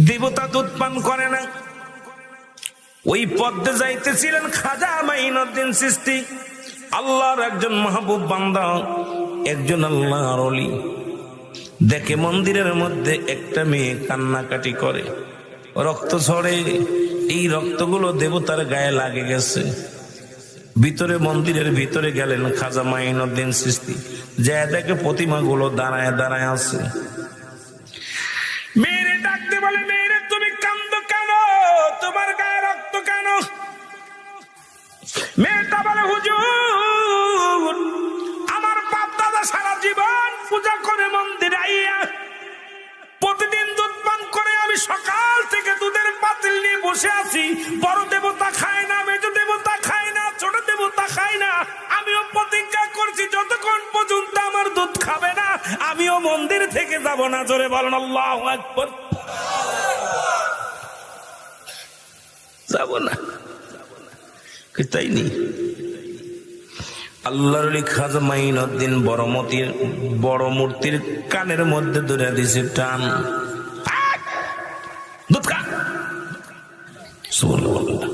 দেবতা দুধ পান করে না। ওই পদ্মে যাইতেছিলেন খাজা মাইনুদ্দিন চিশতি, আল্লাহর একজন মাহবুব বান্দা, একজন আল্লাহর ওলি। দেখে মন্দিরের মধ্যে একটা মেয়ে কান্নাকাটি করে, রক্ত ঝরে। এই রক্তগুলো দেবতার গায়ে লাগে গেছে। ভিতরে, মন্দিরের ভিতরে গেলেন খাজা মাইনুদ্দিন চিশতি, যা দেখে প্রতিমাগুলো দাঁড়ায় দাঁড়ায় আছে। মেয়েরে ডাকতে বলে, মেয়েরে তুমি কান্দো কেন, তোমার গায়ে রক্ত কেন? মেয়েটা বলে, হুজুর, আমার বাপ দাদা সারা জীবন পূজা করে মন্দিরে আইয়া প্রতিদিন দুধ পান করে, আমি সকাল থেকে দুধের পাতিল নিয়ে বসে আছি। বড় দেবতা খায় না, মেজ দেবতা খায় না, ছোট দেবতা খায় না। আমিও প্রতিজ্ঞা করছি যতক্ষণ পর্যন্ত আমার দুধ খাবে না আমিও মন্দির থেকে যাব না। জোরে বলেন আল্লাহু আকবার। যাব না, তাই নি। আল্লাহর ওলি খাজা মাইনুদ্দিন বড় মূর্তির কানের মধ্যে ধরে দিছে টান, দুধ খা। সুবহানাল্লাহ।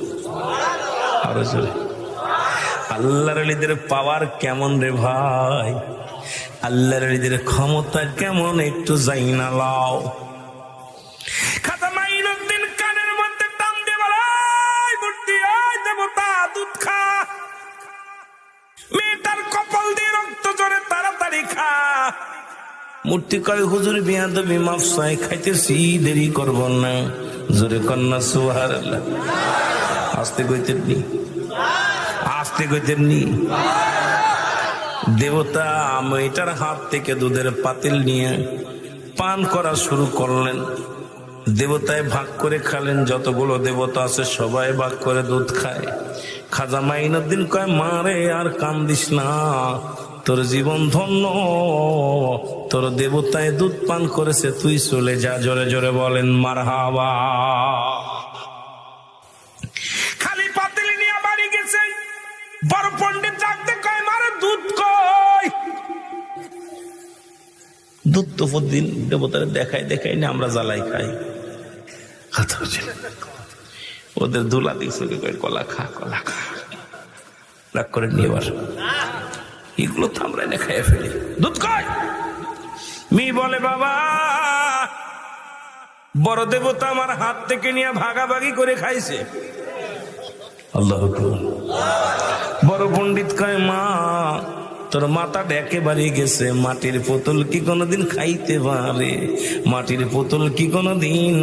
আরো জোরে। আল্লাহর ওলিদের পাওয়ার কেমন রে ভাই, আল্লাহর ওলিদের ক্ষমতা কেমন একটু যাই না লাও। খাজা মাইনুদ্দিন কানের মধ্যে টান দিয়ে বলে, মূর্তি, দেবতা দুধ খা। মেয়েটার কপাল দিয়ে রক্ত ঝরে, তাড়াতাড়ি খা। মূর্তি কয়, হুজুর বিয়াদবি মাফ চাই, খাইতেছি, দেরি করব না। জোরে কন্যা সুবহানাল্লাহ। আস্তে কইতেন নি, আস্তে কইতেন নি। দেবতা মেয়েটার হাত থেকে দুধের পাতিল নিয়ে পান করা শুরু করলেন। দেবতায় ভাগ করে খালেন, যতগুলো দেবতা আছে সবাই ভাগ করে দুধ খায়। খাজা মাইনুদ্দিন কয়, মারে আর কান্দিস না, তোর জীবন ধন্য, তোর দেবতায় দুধ পান করেছে, তুই চলে যা। জোরে জোরে বলেন মারহাবা। খালি পাতিল নিয়ে বাড়ি গেছে। বড় পণ্ডিত ডাকতে কয়, মারে দুধ কই? দুধ তো প্রতিদিন দেবতারে দেখাই না, আমরা জ্বালাই খাই। ওদের দুলা দিচ্ছে, কলা খা, কলা খা। রাগ করে নিয়ে এবার এগুলো তো আমরা এনে খাইয়ে ফেলি। দুধ কই? মেয়ে বলে, বাবা, বড় দেবতা আমার হাত থেকে নিয়ে ভাগাভাগি করে খাইছে। আল্লাহু আকবার। বড় পণ্ডিত কয়, মা, তোর মাথাটা একেবারে গেছে। মাটির পুতুল কি কোনোদিন খাইতে পারে? মাটির পুতুল কি কোনোদিন